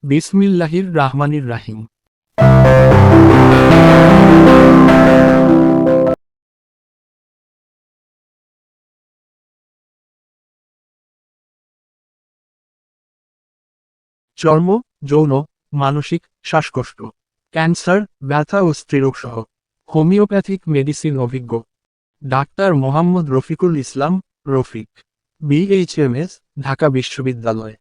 বিসমিল্লাহির রাহমানির রাহিম। চর্ম, যৌন, মানসিক, শ্বাসকষ্ট, ক্যান্সার, ব্যথা ও স্ত্রীরোগ সহ হোমিওপ্যাথিক মেডিসিন অভিজ্ঞ ডাক্তার মোহাম্মদ রফিকুল ইসলাম, রফিক, বিএইচএমএস, ঢাকা বিশ্ববিদ্যালয়,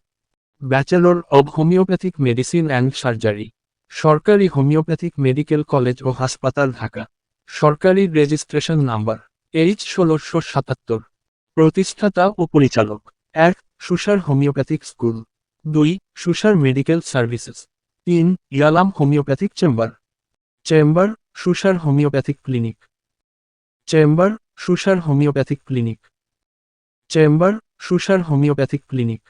bachelor of homeopathic medicine and surgery, সরকারি হোমিওপ্যাথিক মেডিকেল কলেজ ও হাসপাতাল ঢাকা, সরকারি রেজিস্ট্রেশন নাম্বার H1677, প্রতিষ্ঠাতা ও পরিচালক 1. Susar homeopathic school, 2. Susar medical services, 3. Yalam homeopathic chamber, chamber, Susar homeopathic clinic, chamber, Susar homeopathic clinic, chamber, Susar homeopathic clinic.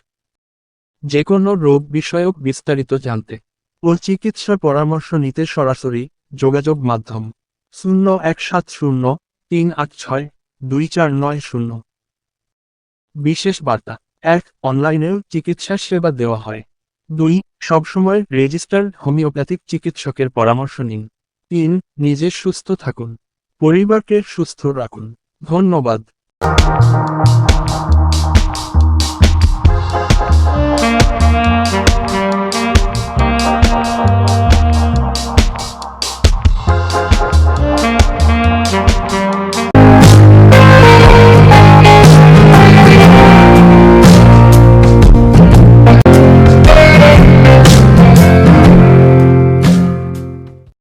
যে কোনো রোগ বিষয়ক বিস্তারিত জানতে ও চিকিৎসা পরামর্শ নিতে সরাসরি যোগাযোগ মাধ্যম 017038624990। বিশেষ বার্তা 1. অনলাইনেও চিকিৎসা সেবা দেওয়া হয়। 2. সবসময় রেজিস্টার্ড হোমিওপ্যাথিক চিকিৎসকের পরামর্শ নিন। 3. নিজে সুস্থ থাকুন, পরিবারকে সুস্থ রাখুন। ধন্যবাদ।